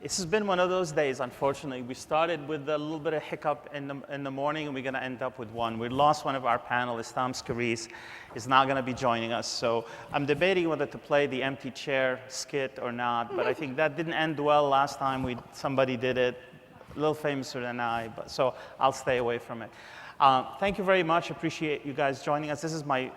This has been one of those days, unfortunately. We started with a little bit of hiccup in the morning, and we're going to end up with one. We lost one of our panelists. Tom Scarice is not going to be joining us. So I'm debating whether to play the empty chair skit or not, but I think that didn't end well last time somebody did it, a little famouser than I, so I'll stay away from it. Thank you very much. Appreciate you guys joining us. This is my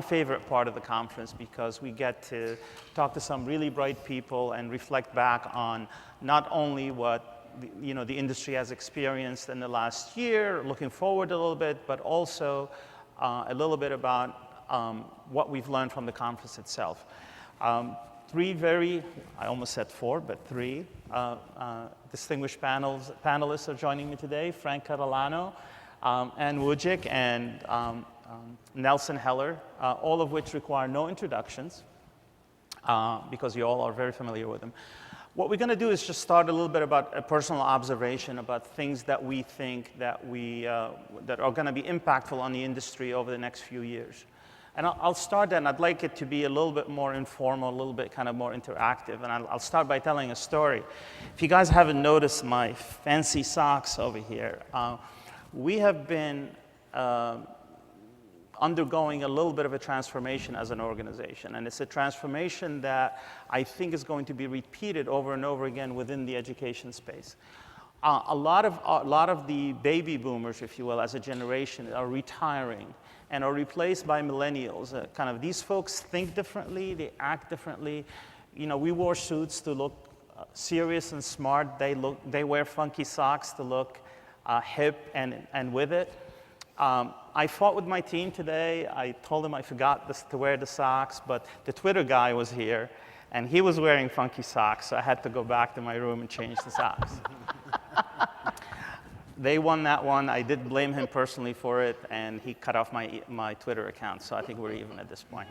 favorite part of the conference because we get to talk to some really bright people and reflect back on not only what the industry has experienced in the last year, looking forward a little bit, but also a little bit about what we've learned from the conference itself. I almost said four, but three distinguished panelists are joining me today: Frank Catalano, and Wujcik, and Nelson Heller, all of which require no introductions because you all are very familiar with them. What we're going to do is just start a little bit about a personal observation about things that we think that are going to be impactful on the industry over the next few years. And I'll start that, and I'd like it to be a little bit more informal, a little bit kind of more interactive. And I'll start by telling a story. If you guys haven't noticed my fancy socks over here, we have been undergoing a little bit of a transformation as an organization. And it's a transformation that I think is going to be repeated over and over again within the education space. A lot of the baby boomers, if you will, as a generation, are retiring and are replaced by millennials. These folks think differently, they act differently. We wore suits to look serious and smart. They wear funky socks to look hip and with it. I fought with my team today. I told them I forgot to wear the socks, but the Twitter guy was here, and he was wearing funky socks, so I had to go back to my room and change the socks. They won that one. I did blame him personally for it, and he cut off my Twitter account, so I think we're even at this point.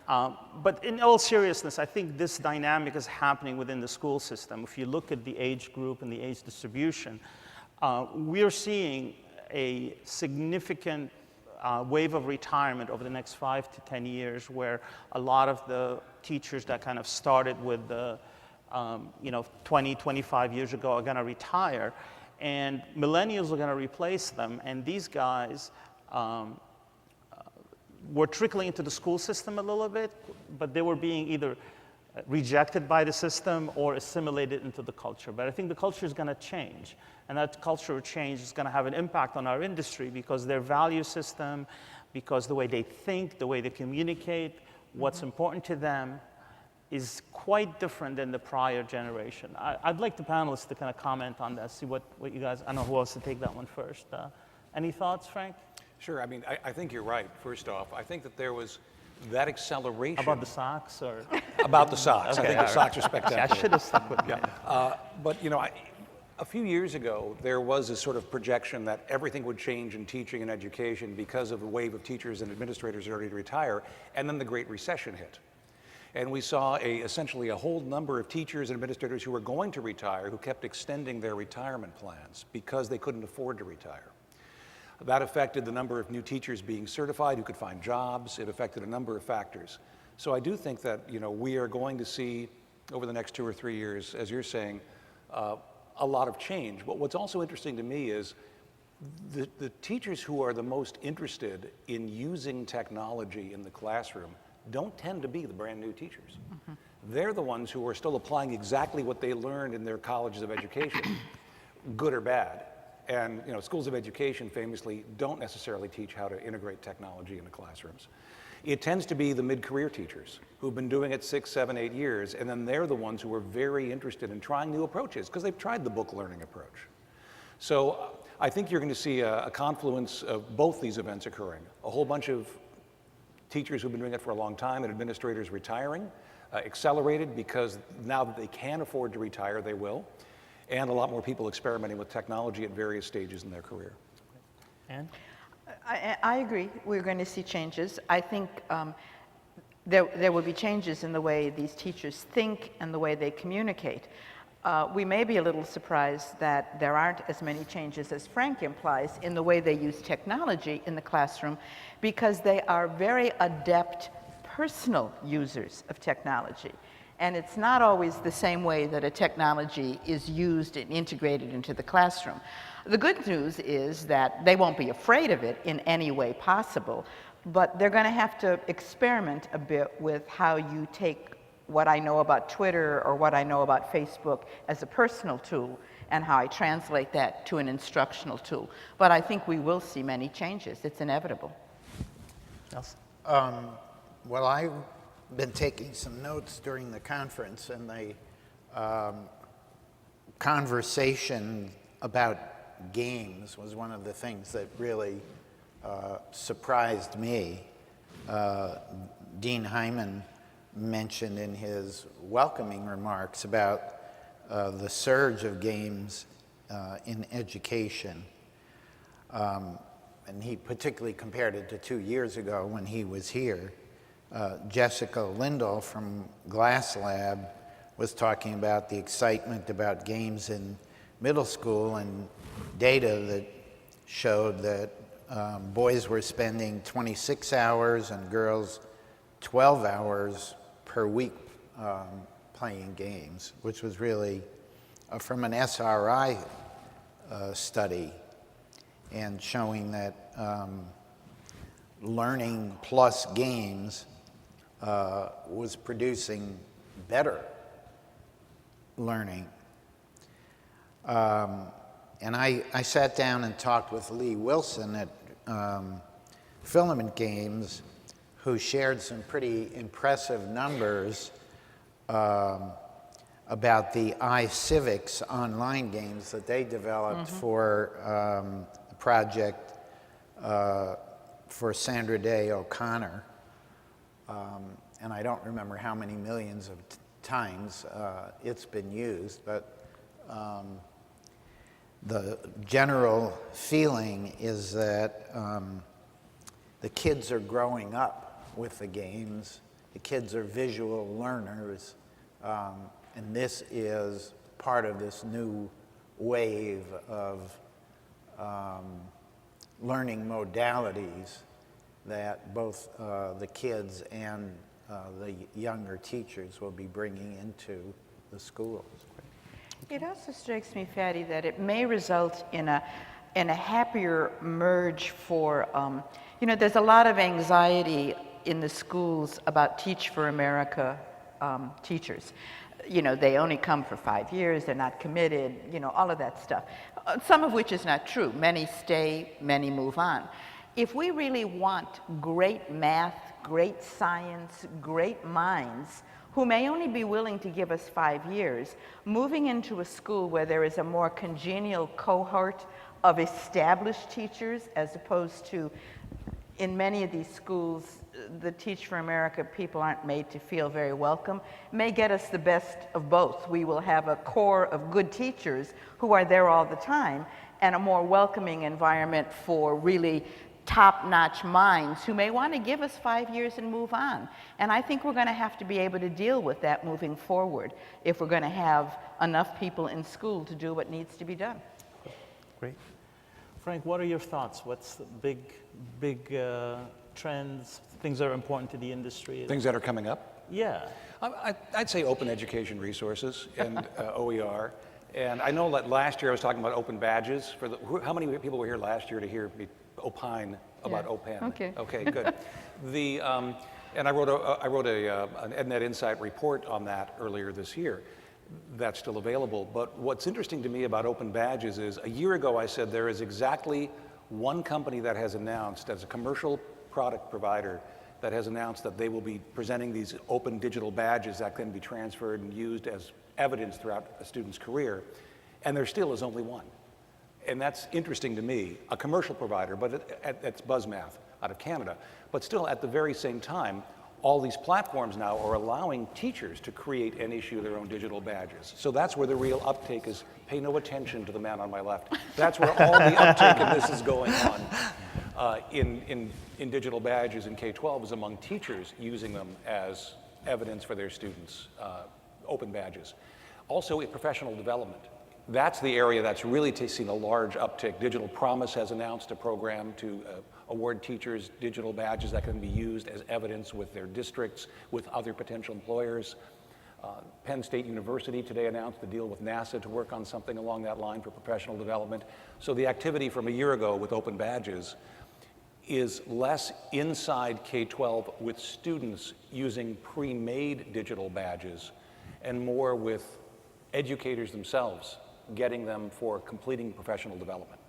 But in all seriousness, I think this dynamic is happening within the school system. If you look at the age group and the age distribution, we're seeing a significant wave of retirement over the next 5 to 10 years, where a lot of the teachers that kind of started with the 20, 25 years ago are going to retire, and millennials are going to replace them. And these guys were trickling into the school system a little bit, but they were being either rejected by the system or assimilated into the culture. But I think the culture is going to change. And that cultural change is going to have an impact on our industry because their value system, because the way they think, the way they communicate, what's important to them is quite different than the prior generation. I'd like the panelists to kind of comment on that, see what you guys, I don't know who wants to take that one first. Any thoughts, Frank? Sure. I mean, I think you're right, first off. I think that there was that acceleration. About the socks? Or? About the socks. Okay, I think the socks are spectacular. I should have stuck with mine. But, a few years ago, there was this sort of projection that everything would change in teaching and education because of the wave of teachers and administrators ready to retire, and then the Great Recession hit. And we saw essentially a whole number of teachers and administrators who were going to retire who kept extending their retirement plans because they couldn't afford to retire. That affected the number of new teachers being certified who could find jobs. It affected a number of factors. So I do think that we are going to see over the next 2 or 3 years, as you're saying, a lot of change. But what's also interesting to me is the teachers who are the most interested in using technology in the classroom don't tend to be the brand new teachers. Mm-hmm. They're the ones who are still applying exactly what they learned in their colleges of education, good or bad. And schools of education famously don't necessarily teach how to integrate technology into classrooms. It tends to be the mid-career teachers who've been doing it 6, 7, 8 years, and then they're the ones who are very interested in trying new approaches because they've tried the book learning approach. So I think you're going to see a confluence of both these events occurring. A whole bunch of teachers who've been doing it for a long time and administrators retiring, accelerated because now that they can afford to retire, they will, and a lot more people experimenting with technology at various stages in their career. Anne? I agree. We're going to see changes. I think there will be changes in the way these teachers think and the way they communicate. We may be a little surprised that there aren't as many changes as Frank implies in the way they use technology in the classroom, because they are very adept personal users of technology. And it's not always the same way that a technology is used and integrated into the classroom. The good news is that they won't be afraid of it in any way possible, but they're going to have to experiment a bit with how you take what I know about Twitter or what I know about Facebook as a personal tool and how I translate that to an instructional tool. But I think we will see many changes. It's inevitable. Yes. Well, I've been taking some notes during the conference, and the conversation about games was one of the things that really surprised me. Dean Hyman mentioned in his welcoming remarks about the surge of games in education. And he particularly compared it to 2 years ago when he was here. Jessica Lindell from Glass Lab was talking about the excitement about games in middle school and data that showed that boys were spending 26 hours and girls 12 hours per week playing games, which was really from an SRI study, and showing that learning plus games was producing better learning. And I sat down and talked with Lee Wilson at Filament Games, who shared some pretty impressive numbers about the iCivics online games that they developed for a project for Sandra Day O'Connor. And I don't remember how many millions of times it's been used, but the general feeling is that the kids are growing up with the games. The kids are visual learners, and this is part of this new wave of learning modalities that both the kids and the younger teachers will be bringing into the schools. It also strikes me, Fady, that it may result in a happier merge for, there's a lot of anxiety in the schools about Teach for America teachers. They only come for 5 years, they're not committed, all of that stuff. Some of which is not true. Many stay, many move on. If we really want great math, great science, great minds, who may only be willing to give us 5 years, moving into a school where there is a more congenial cohort of established teachers, as opposed to, in many of these schools, the Teach for America people aren't made to feel very welcome, may get us the best of both. We will have a core of good teachers who are there all the time, and a more welcoming environment for really top-notch minds who may want to give us 5 years and move on. And I think we're going to have to be able to deal with that moving forward if we're going to have enough people in school to do what needs to be done. Great. Frank, what are your thoughts? What's the big trends, things that are important to the industry? Things that are coming up? Yeah. I'd say open education resources and OER. And I know that last year I was talking about open badges. How many people were here last year to hear me opine about OPEN? Okay. Okay, good. And I wrote an EdNET Insight report on that earlier this year. That's still available. But what's interesting to me about open badges is, a year ago I said there is exactly one company that has announced, as a commercial product provider, that has announced that they will be presenting these open digital badges that can be transferred and used as evidence throughout a student's career. And there still is only one. And that's interesting to me, a commercial provider, but it's BuzzMath out of Canada. But still, at the very same time, all these platforms now are allowing teachers to create and issue their own digital badges. So that's where the real uptake is. Pay no attention to the man on my left. That's where all the uptake of this is going on in digital badges in K-12 is among teachers using them as evidence for their students, open badges. Also, in professional development. That's the area that's really seen a large uptick. Digital Promise has announced a program to award teachers digital badges that can be used as evidence with their districts, with other potential employers. Penn State University today announced a deal with NASA to work on something along that line for professional development. So the activity from a year ago with open badges is less inside K-12 with students using pre-made digital badges and more with educators themselves getting them for completing professional development.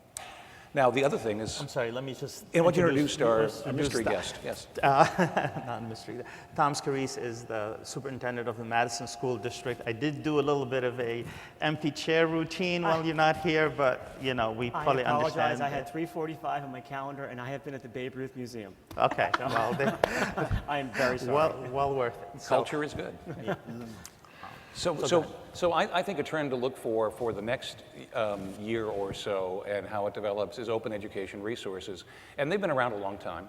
Now, the other thing is... I'm sorry, let me just... I want you to introduce our mystery guest. Yes. Not a mystery. Tom Scarice is the superintendent of the Madison School District. I did do a little bit of a empty chair routine while you're not here, but, you know, we probably understand. I had 3:45 on my calendar, and I have been at the Babe Ruth Museum. Okay, well, I am very sorry. well worth it. Culture is good. Yeah. So I think a trend to look for the next year or so and how it develops is open education resources. And they've been around a long time.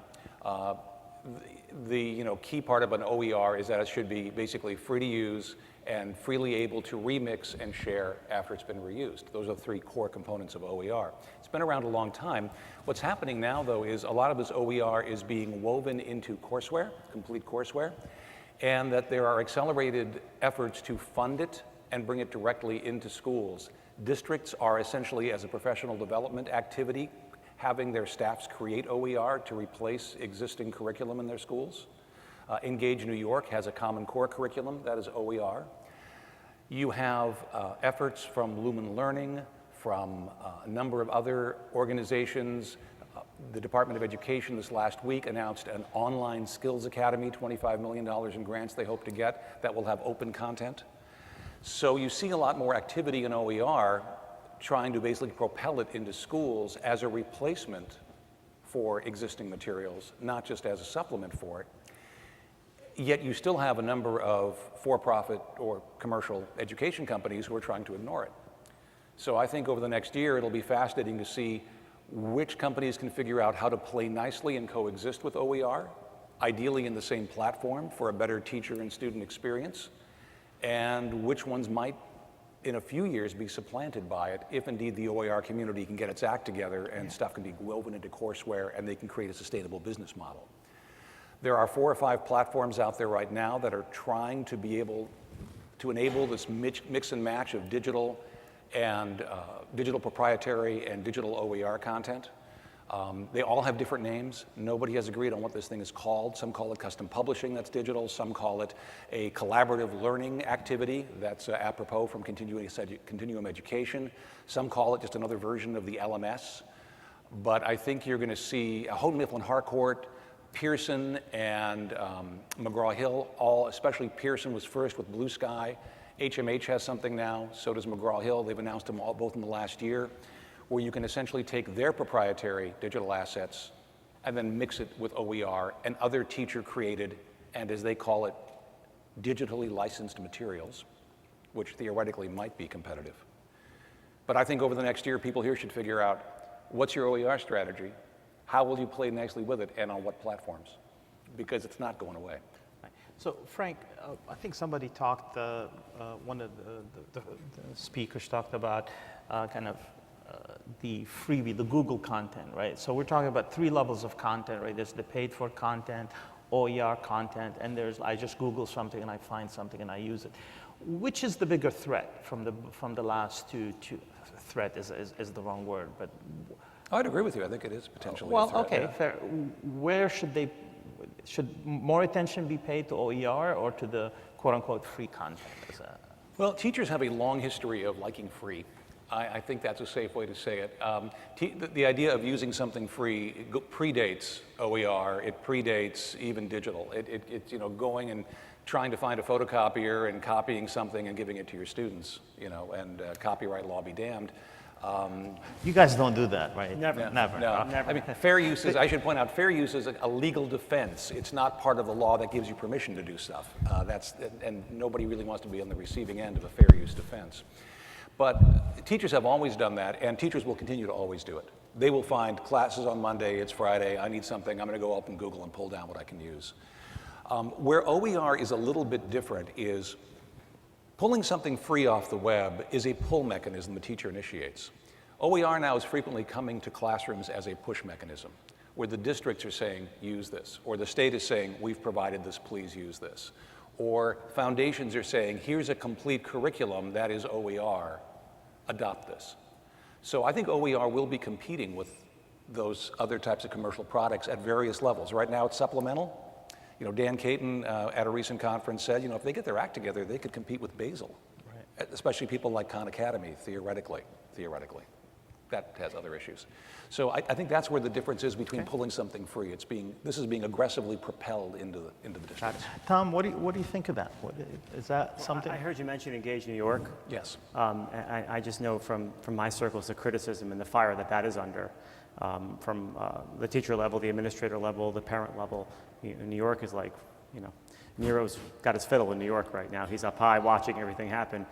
The key part of an OER is that it should be basically free to use and freely able to remix and share after it's been reused. Those are the three core components of OER. It's been around a long time. What's happening now, though, is a lot of this OER is being woven into courseware, complete courseware, and that there are accelerated efforts to fund it and bring it directly into schools. Districts are essentially, as a professional development activity, having their staffs create OER to replace existing curriculum in their schools. Engage New York has a Common Core curriculum that is OER. You have efforts from Lumen Learning, from a number of other organizations. The Department of Education this last week announced an online skills academy, $25 million in grants they hope to get that will have open content. So you see a lot more activity in OER trying to basically propel it into schools as a replacement for existing materials, not just as a supplement for it. Yet you still have a number of for-profit or commercial education companies who are trying to ignore it. So I think over the next year, it'll be fascinating to see which companies can figure out how to play nicely and coexist with OER, ideally in the same platform for a better teacher and student experience, and which ones might, in a few years, be supplanted by it if indeed the OER community can get its act together and stuff can be woven into courseware and they can create a sustainable business model. There are 4 or 5 platforms out there right now that are trying to be able to enable this mix and match of digital and digital proprietary and digital OER content. They all have different names. Nobody has agreed on what this thing is called. Some call it custom publishing, that's digital. Some call it a collaborative learning activity that's apropos from continuum education. Some call it just another version of the LMS. But I think you're going to see Houghton Mifflin Harcourt, Pearson, and McGraw-Hill, all, especially Pearson was first with Blue Sky. HMH has something now, so does McGraw-Hill. They've announced them all, both in the last year, where you can essentially take their proprietary digital assets and then mix it with OER and other teacher-created, and as they call it, digitally licensed materials, which theoretically might be competitive. But I think over the next year, people here should figure out, what's your OER strategy? How will you play nicely with it, and on what platforms? Because it's not going away. So Frank, I think somebody talked, one of the speakers talked about kind of the freebie, the Google content, right? So we're talking about 3 levels of content, right? There's the paid for content, OER content, and there's, I just Google something and I find something and I use it. Which is the bigger threat from the last two threat is the wrong word, but. I'd agree with you. I think it is potentially well, a threat. okay, Yeah. fair. Where should more attention be paid to OER or to the quote-unquote free content? Well, teachers have a long history of liking free. I think that's a safe way to say it. The idea of using something free predates OER. It predates even digital. It's going and trying to find a photocopier and copying something and giving it to your students, and copyright law be damned. You guys don't do that, right? Never. Never. No. Never. I mean, fair use is, I should point out, fair use is a legal defense. It's not part of the law that gives you permission to do stuff. And nobody really wants to be on the receiving end of a fair use defense. But teachers have always done that, and teachers will continue to always do it. They will find classes on Monday, it's Friday, I need something, I'm going to go up in Google and pull down what I can use. Where OER is a little bit different is pulling something free off the web is a pull mechanism the teacher initiates. OER now is frequently coming to classrooms as a push mechanism, where the districts are saying, use this, or the state is saying, we've provided this, please use this. or foundations are saying, here's a complete curriculum that is OER, adopt this. So I think OER will be competing with those other types of commercial products at various levels. Right now it's supplemental. You know, Dan Caton at a recent conference said, you know, if they get their act together, they could compete with Basil, right, especially people like Khan Academy, theoretically. That has other issues. So I think that's where the difference is between pulling something free. This is being aggressively propelled into the districts. Tom, what do you think of that? Is that something? I heard you mention Engage New York. Yes. I just know from my circles the criticism and the fire that is under, from the teacher level, the administrator level, the parent level. You know, New York is like, you know, Nero's got his fiddle in New York right now. He's up high watching everything happen.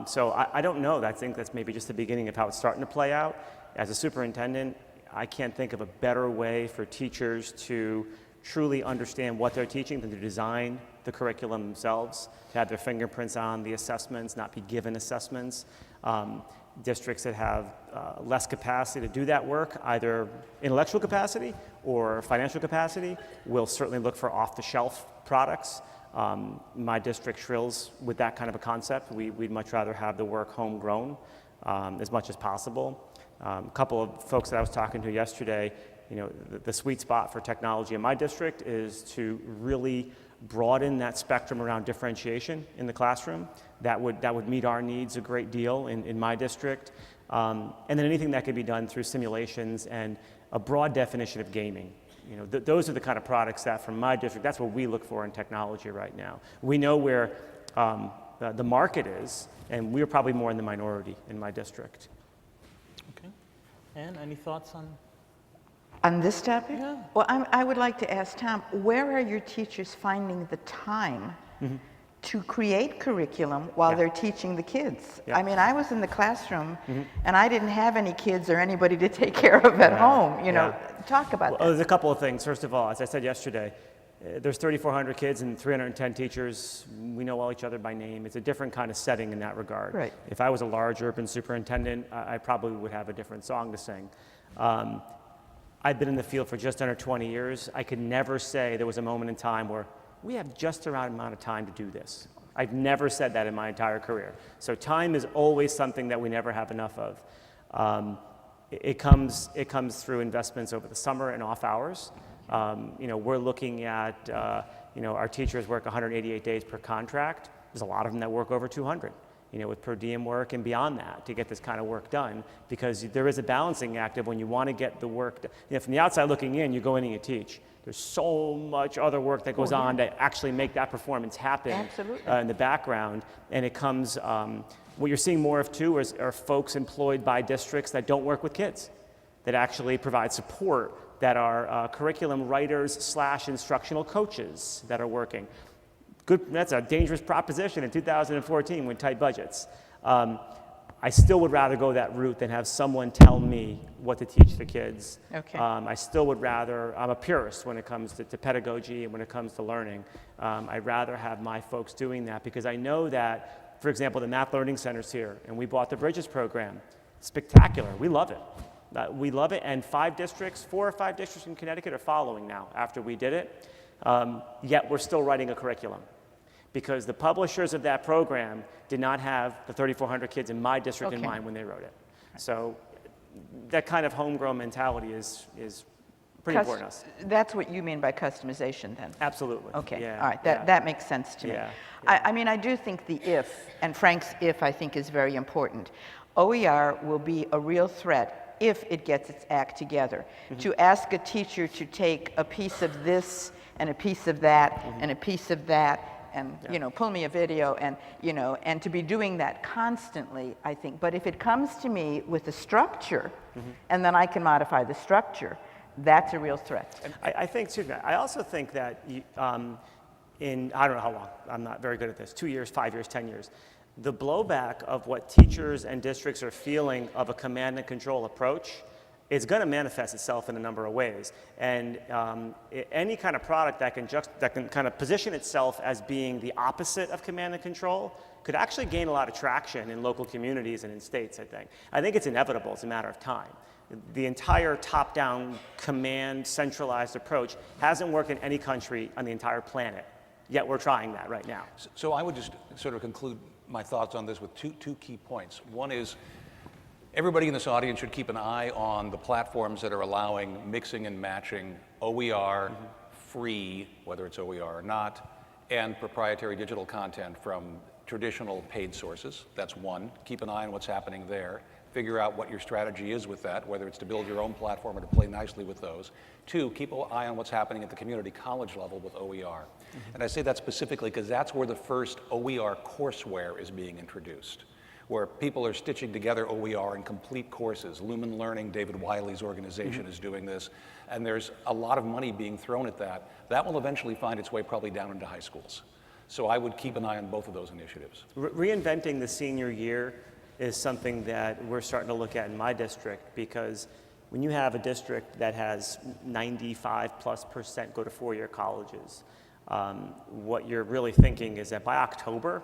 So I don't know. I think that's maybe just the beginning of how it's starting to play out. As a superintendent, I can't think of a better way for teachers to truly understand what they're teaching than to design the curriculum themselves, to have their fingerprints on the assessments, not be given assessments. Districts that have less capacity to do that work, either intellectual capacity or financial capacity, will certainly look for off-the-shelf products. My district shrills with that kind of a concept. We'd much rather have the work homegrown as much as possible. A couple of folks that I was talking to yesterday, you know, the sweet spot for technology in my district is to really broaden that spectrum around differentiation in the classroom. That would meet our needs a great deal in my district. And then anything that could be done through simulations and a broad definition of gaming. You know, those are the kind of products that from my district, that's what we look for in technology right now. We know where the market is, and we're probably more in the minority in my district. Okay. Ann, any thoughts on? On this topic? Yeah. Well, I would like to ask Tom, where are your teachers finding the time to create curriculum while they're teaching the kids? Yeah. I mean, I was in the classroom and I didn't have any kids or anybody to take care of at home, you know. Talk about Well, that. there's a couple of things. First of all, as I said yesterday, there's 3,400 kids and 310 teachers. We know all each other by name. It's a different kind of setting in that regard. Right. If I was a large urban superintendent, I probably would have a different song to sing. I've been in the field for just under 20 years. I could never say there was a moment in time where we have just the right amount of time to do this. I've never said that in my entire career. So time is always something that we never have enough of. It comes through investments over the summer and off hours. You know, we're looking at, you know, our teachers work 188 days per contract. There's a lot of them that work over 200. You know, with per diem work and beyond that to get this kind of work done, because there is a balancing act of when you want to get the work done. You know, from the outside looking in, you go in and you teach. There's so much other work that goes on to actually make that performance happen in the background, and it comes, what you're seeing more of too are folks employed by districts that don't work with kids, that actually provide support, that are curriculum writers / instructional coaches that are working. That's a dangerous proposition in 2014 with tight budgets. I still would rather go that route than have someone tell me what to teach the kids. Okay. I still would rather, I'm a purist when it comes to pedagogy and when it comes to learning. I'd rather have my folks doing that because I know that, for example, the Math Learning Center's here, and we bought the Bridges program. Spectacular. We love it. We love it, and 4 or 5 districts in Connecticut are following now after we did it. Yet we're still writing a curriculum because the publishers of that program did not have the 3,400 kids in my district in mind when they wrote it. So that kind of homegrown mentality is pretty important to us. That's what you mean by customization then? Absolutely. Okay, Yeah, all right, yeah. that makes sense to me. Yeah, I mean, I do think the if, and Frank's if I think is very important. OER will be a real threat if it gets its act together. To ask a teacher to take a piece of this and a piece of that and a piece of that and, you know, pull me a video and, you know, and to be doing that constantly, I think. But if it comes to me with a structure and then I can modify the structure, that's a real threat. I think too, I also think that in, I don't know how long, I'm not very good at this, 2 years, 5 years, 10 years, the blowback of what teachers and districts are feeling of a command and control approach is going to manifest itself in a number of ways. And any kind of product that can kind of position itself as being the opposite of command and control could actually gain a lot of traction in local communities and in states, I think. I think it's inevitable. It's a matter of time. The entire top-down command centralized approach hasn't worked in any country on the entire planet Yet we're trying that right now. So I would just sort of conclude my thoughts on this with two key points. One is everybody in this audience should keep an eye on the platforms that are allowing mixing and matching OER, free, whether it's OER or not, and proprietary digital content from traditional paid sources. That's one. Keep an eye on what's happening there. Figure out what your strategy is with that, whether it's to build your own platform or to play nicely with those. Two, keep an eye on what's happening at the community college level with OER. And I say that specifically because that's where the first OER courseware is being introduced, where people are stitching together OER in complete courses. Lumen Learning, David Wiley's organization, is doing this, and there's a lot of money being thrown at that. That will eventually find its way probably down into high schools. So I would keep an eye on both of those initiatives. Reinventing the senior year is something that we're starting to look at in my district, because when you have a district that has 95+% go to four-year colleges, what you're really thinking is that by October,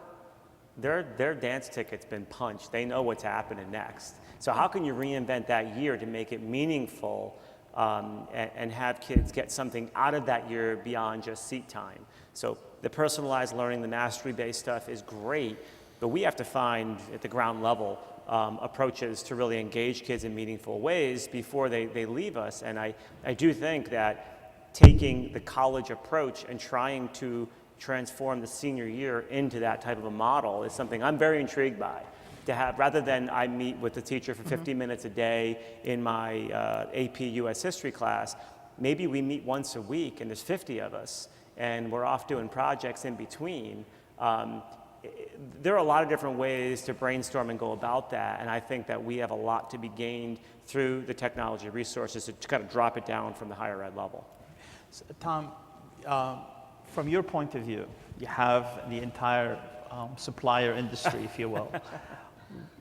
their dance ticket's been punched. They know what's happening next. So how can you reinvent that year to make it meaningful and have kids get something out of that year beyond just seat time? So the personalized learning, the mastery-based stuff is great, but we have to find at the ground level approaches to really engage kids in meaningful ways before they leave us. And I do think that taking the college approach and trying to transform the senior year into that type of a model is something I'm very intrigued by. To have, rather than I meet with the teacher for 50 minutes a day in my AP US history class, maybe we meet once a week and there's 50 of us and we're off doing projects in between. There are a lot of different ways to brainstorm and go about that, and I think that we have a lot to be gained through the technology resources to kind of drop it down from the higher ed level. So, Tom, from your point of view, you have the entire supplier industry, if you will.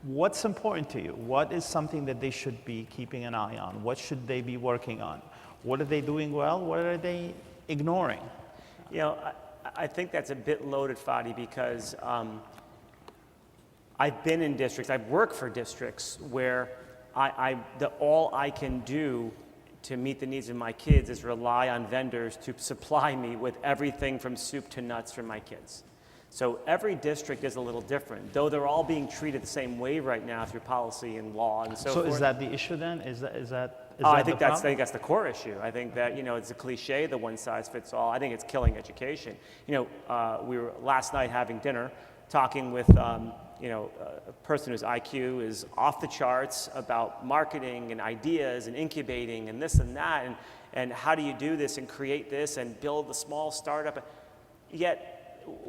What's important to you? What is something that they should be keeping an eye on? What should they be working on? What are they doing well? What are they ignoring? You know, I think that's a bit loaded, Fady, because I've been in districts, I've worked for districts where all I can do to meet the needs of my kids is rely on vendors to supply me with everything from soup to nuts for my kids. So every district is a little different, though they're all being treated the same way right now through policy and law and so forth. So is that the issue then? Is that I think that's the core issue. I think that, you know, it's a cliche, the one size fits all. I think it's killing education. You know, we were last night having dinner talking with, you know, a person whose IQ is off the charts about marketing and ideas and incubating and this and that, and how do you do this and create this and build a small startup. Yet,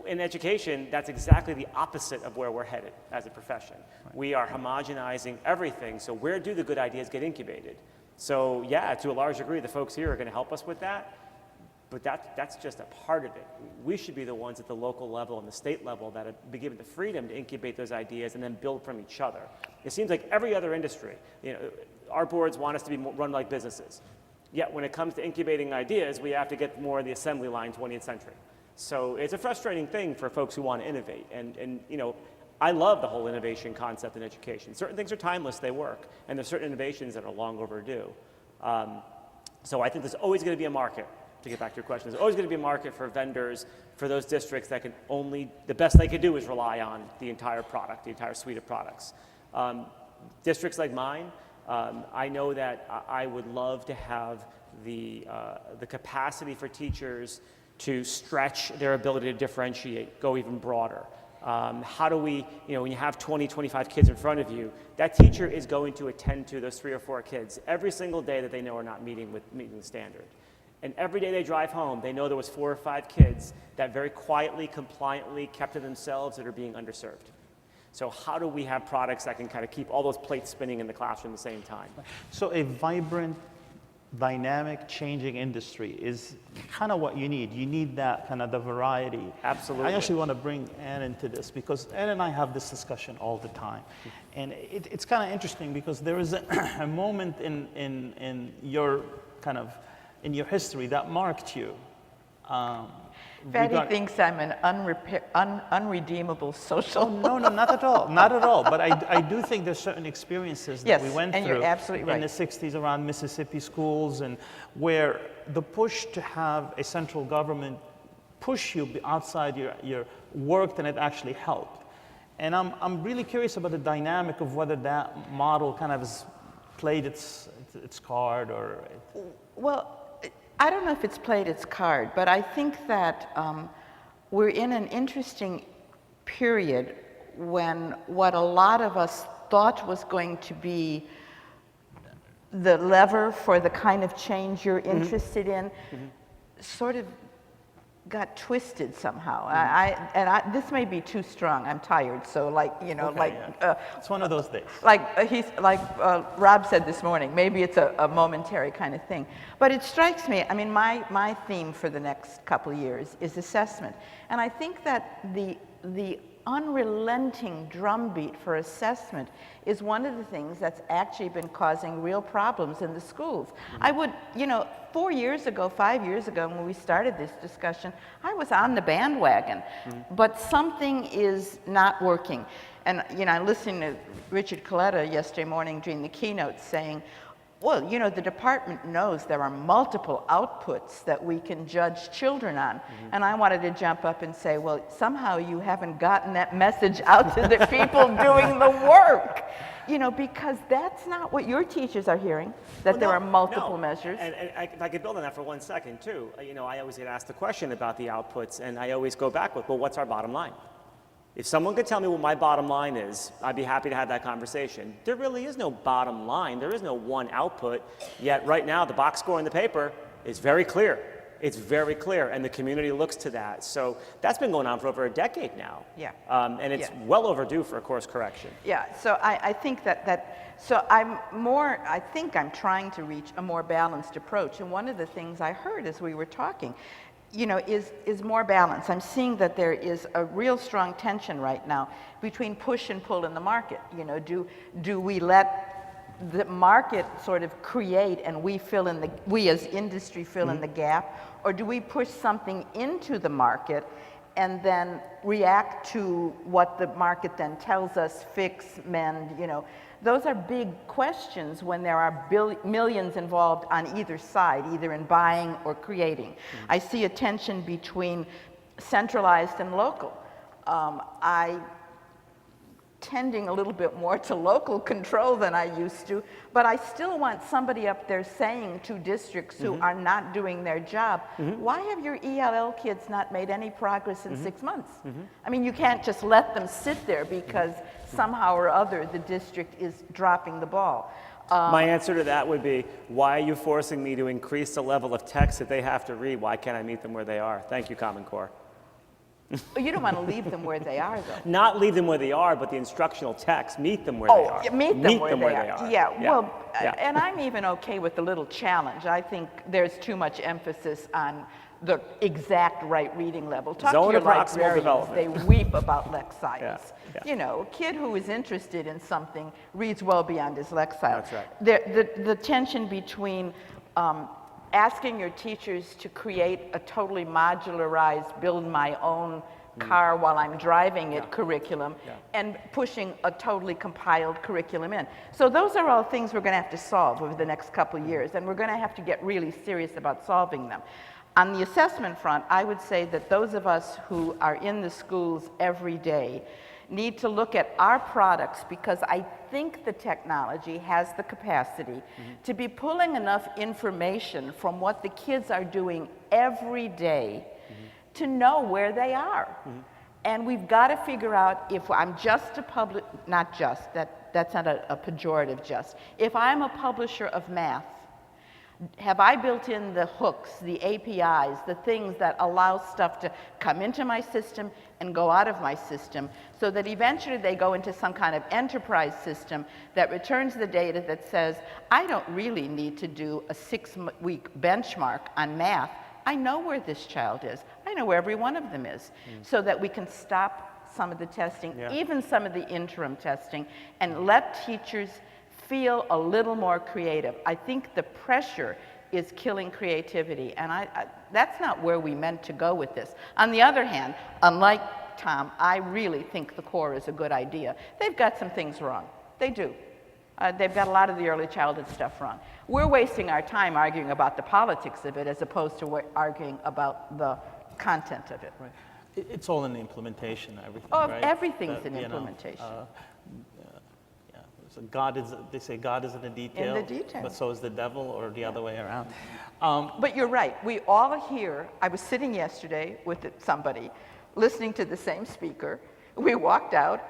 in education, that's exactly the opposite of where we're headed as a profession. Right. We are homogenizing everything, so where do the good ideas get incubated? So yeah, to a large degree, the folks here are going to help us with that, but that's just a part of it. We should be the ones at the local level and the state level that have been given the freedom to incubate those ideas and then build from each other. It seems like every other industry, you know, our boards want us to be run like businesses. Yet when it comes to incubating ideas, we have to get more of the assembly line 20th century. So it's a frustrating thing for folks who want to innovate. And you know, I love the whole innovation concept in education. Certain things are timeless, they work. And there's certain innovations that are long overdue. So I think there's always going to be a market, to get back to your question. There's always going to be a market for vendors, for those districts that can only, the best they could do is rely on the entire product, the entire suite of products. Districts like mine, I know that I would love to have the capacity for teachers to stretch their ability to differentiate, go even broader. How do we, you know, when you have 20, 25 kids in front of you, that teacher is going to attend to those 3 or 4 kids every single day that they know are not meeting the standard. And every day they drive home, they know there was 4 or 5 kids that very quietly, compliantly kept to themselves that are being underserved. So how do we have products that can kind of keep all those plates spinning in the classroom at the same time? So a vibrant, dynamic, changing industry is kind of what you need. You need that kind of the variety. Absolutely. I actually want to bring Ann into this because Ann and I have this discussion all the time. And it's kind of interesting because there is a moment in your kind of, in your history that marked you. Fady thinks I'm an unredeemable social. Oh, no, not at all, not at all. But I do think there's certain experiences that we went through you're absolutely right. in the 60s around Mississippi schools, and where the push to have a central government push you outside your work than it actually helped. And I'm really curious about the dynamic of whether that model kind of has played its card or... Well, I don't know if it's played its card, but I think that we're in an interesting period when what a lot of us thought was going to be the lever for the kind of change you're interested in sort of got twisted somehow. This may be too strong. I'm tired, so like, you know, it's one of those days. Rob said this morning, maybe it's a momentary kind of thing. But it strikes me, I mean, my theme for the next couple of years is assessment. And I think that the unrelenting drumbeat for assessment is one of the things that's actually been causing real problems in the schools. I would, you know, 4 years ago, 5 years ago, when we started this discussion, I was on the bandwagon, but something is not working. And, you know, I listened to Richard Coletta yesterday morning during the keynote saying, well, you know, the department knows there are multiple outputs that we can judge children on. And I wanted to jump up and say, well, somehow you haven't gotten that message out to the people doing the work. You know, because that's not what your teachers are hearing, that there are multiple measures. And if I could build on that for 1 second, too. You know, I always get asked the question about the outputs, and I always go back with, well, what's our bottom line? If someone could tell me what my bottom line is, I'd be happy to have that conversation. There really is no bottom line. There is no one output. Yet right now, the box score in the paper is very clear. It's very clear, and the community looks to that. So that's been going on for over a decade now. Yeah. And it's well overdue for a course correction. Yeah, so I think so I think I'm trying to reach a more balanced approach. And one of the things I heard as we were talking, you know, is more balance. I'm seeing that there is a real strong tension right now between push and pull in the market. You know, do we let the market sort of create and we as industry fill in the gap, or do we push something into the market and then react to what the market then tells us, fix, mend, you know? Those are big questions when there are millions involved on either side, either in buying or creating. I see a tension between centralized and local. I tending a little bit more to local control than I used to, but I still want somebody up there saying to districts who are not doing their job, why have your ELL kids not made any progress in 6 months? I mean, you can't just let them sit there because somehow or other the district is dropping the ball. My answer to that would be, why are you forcing me to increase the level of text that they have to read? Why can't I meet them where they are? Thank you, Common Core. You don't want to leave them where they are, though. Not leave them where they are, but the instructional text, meet them where they are. Oh, meet them where they are. Yeah, well, Yeah. and I'm even okay with the little challenge. I think there's too much emphasis on the exact right reading level. Talk Zone to your of proximal librarians. They development. weep about Lexiles. Yeah. You know, a kid who is interested in something reads well beyond his Lexile. That's right. The tension between asking your teachers to create a totally modularized, build my own car while I'm driving it curriculum and pushing a totally compiled curriculum in. So those are all things we're going to have to solve over the next couple of years, and we're going to have to get really serious about solving them. On the assessment front, I would say that those of us who are in the schools every day need to look at our products, because I think the technology has the capacity to be pulling enough information from what the kids are doing every day to know where they are. And we've got to figure out if I'm just a not just, that's not a pejorative just. If I'm a publisher of math, have I built in the hooks, the APIs, the things that allow stuff to come into my system and go out of my system, so that eventually they go into some kind of enterprise system that returns the data that says, I don't really need to do a 6-week benchmark on math. I know where this child is. I know where every one of them is, so that we can stop some of the testing, even some of the interim testing, and let teachers feel a little more creative. I think the pressure is killing creativity, and that's not where we meant to go with this. On the other hand, unlike Tom, I really think the core is a good idea. They've got some things wrong. They do. They've got a lot of the early childhood stuff wrong. We're wasting our time arguing about the politics of it as opposed to arguing about the content of it. Right. It's all in the implementation, everything, Oh, right? everything's in You know, implementation. yeah. So they say God is in the detail. detail. But so is the devil, or the other way around. But you're right. We all here, I was sitting yesterday with somebody, listening to the same speaker. We walked out.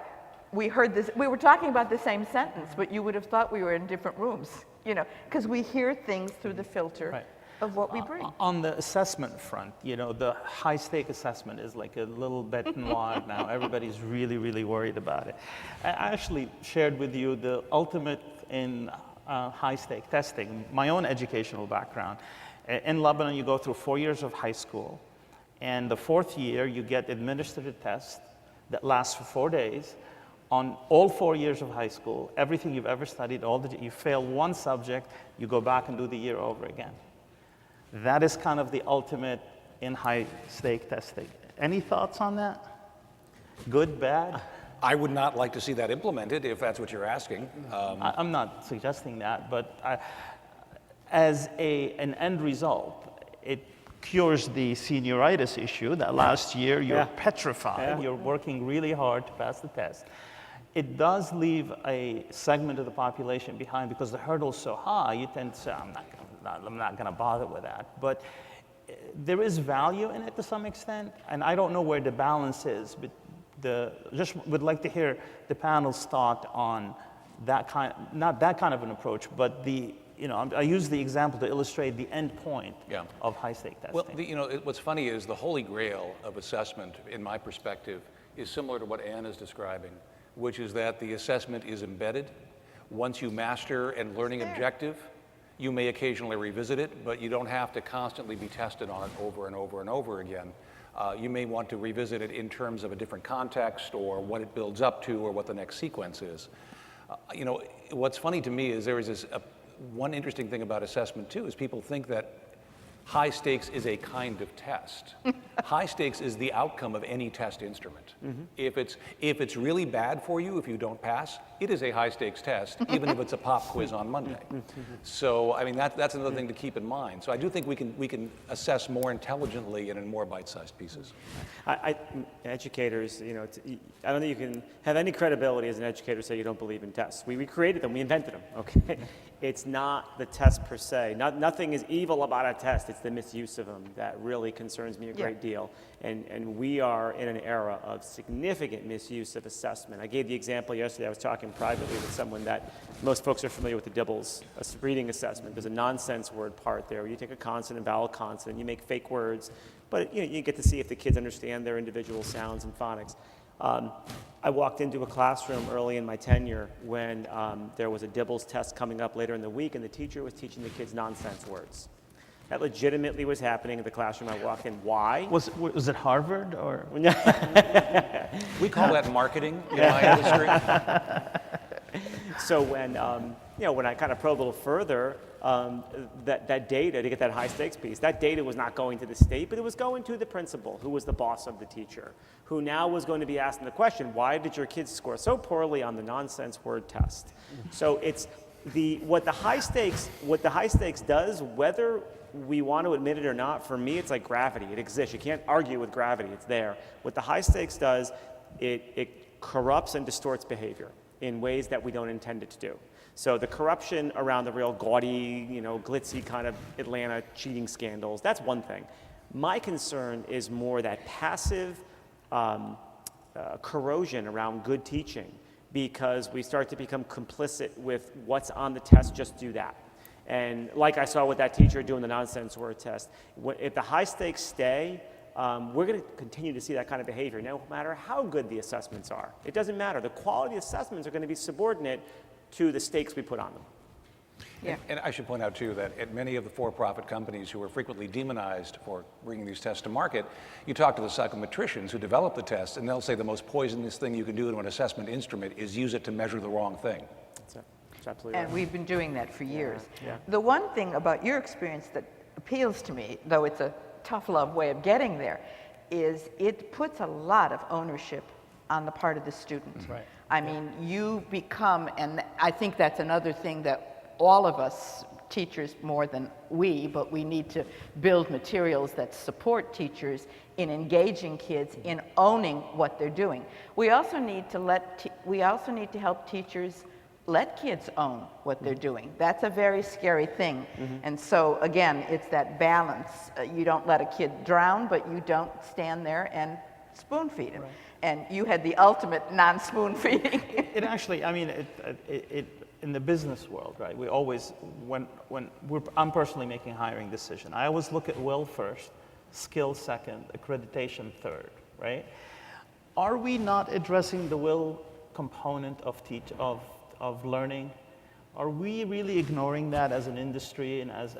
We heard this. We were talking about the same sentence, but you would have thought we were in different rooms, you know, because we hear things through the filter Right. of what we bring. On the assessment front, you know, the high-stake assessment is like a little bête noire now. Everybody's really, really worried about it. I actually shared with you the ultimate in high-stake testing, my own educational background. In Lebanon, you go through 4 years of high school, and the 4th year, you get administered a test that lasts for 4 days on all 4 years of high school, everything you've ever studied, you fail one subject, you go back and do the year over again. That is kind of the ultimate in high-stake testing. Any thoughts on that? Good, bad? I would not like to see that implemented, if that's what you're asking. I'm not suggesting that, but as an end result, it cures the senioritis issue that last year you're petrified, you're working really hard to pass the test. It does leave a segment of the population behind because the hurdle's so high, you tend to say, I'm not going to bother with that. But there is value in it to some extent, and I don't know where the balance is, but just would like to hear the panel's thought on that kind, not that kind of an approach, but I use the example to illustrate the end point of high-stake testing. Well, what's funny is the holy grail of assessment, in my perspective, is similar to what Ann is describing, which is that the assessment is embedded. Once you master a learning objective, you may occasionally revisit it, but you don't have to constantly be tested on it over and over and over again. You may want to revisit it in terms of a different context or what it builds up to or what the next sequence is. What's funny to me is there is one interesting thing about assessment too, is people think that high stakes is a kind of test. High stakes is the outcome of any test instrument. Mm-hmm. If it's really bad for you, if you don't pass, it is a high stakes test, even if it's a pop quiz on Monday. So, I mean, that's another thing to keep in mind. So I do think we can assess more intelligently and in more bite-sized pieces. Educators, I don't think you can have any credibility as an educator say you don't believe in tests. We created them, we invented them, okay? It's not the test per se. Nothing is evil about a test. It's the misuse of them that really concerns me a great deal. And we are in an era of significant misuse of assessment. I gave the example yesterday. I was talking privately with someone that most folks are familiar with the Dibbles reading assessment. There's a nonsense word part there where you take a consonant, vowel, consonant, you make fake words, but you get to see if the kids understand their individual sounds and phonics. I walked into a classroom early in my tenure when there was a Dibbles test coming up later in the week, and the teacher was teaching the kids nonsense words. That legitimately was happening in the classroom. I walked in. Why? Was it Harvard or? We call that marketing in my industry. So when when I kind of probe a little further, that data to get that high stakes piece, that data was not going to the state, but it was going to the principal, who was the boss of the teacher, who now was going to be asking the question, why did your kids score so poorly on the nonsense word test? So it's what the high stakes does, whether we want to admit it or not, for me, it's like gravity. It exists. You can't argue with gravity. It's there. What the high stakes does, it corrupts and distorts behavior in ways that we don't intend it to do. So the corruption around the real gaudy, glitzy kind of Atlanta cheating scandals, that's one thing. My concern is more that passive corrosion around good teaching, because we start to become complicit with what's on the test, just do that. And like I saw with that teacher doing the nonsense word test, if the high stakes stay, we're going to continue to see that kind of behavior, no matter how good the assessments are. It doesn't matter. The quality assessments are going to be subordinate to the stakes we put on them. Yeah. And I should point out, too, that at many of the for-profit companies who are frequently demonized for bringing these tests to market, you talk to the psychometricians who develop the tests, and they'll say the most poisonous thing you can do to an assessment instrument is use it to measure the wrong thing. That's absolutely right. And we've been doing that for years. Yeah. The one thing about your experience that appeals to me, though it's a tough love way of getting there, is it puts a lot of ownership on the part of the student. Right. I mean, you become, and I think that's another thing that all of us teachers more than we, but we need to build materials that support teachers in engaging kids, in owning what they're doing. We also need to help teachers let kids own what they're doing. That's a very scary thing. And so again, it's that balance. You don't let a kid drown, but you don't stand there and spoon feed him. Right. And you had the ultimate non-spoon feeding. It actually, I mean, in the business world, right? We always, I'm personally making a hiring decision, I always look at will first, skill second, accreditation third, right? Are we not addressing the will component of learning? Are we really ignoring that as an industry and as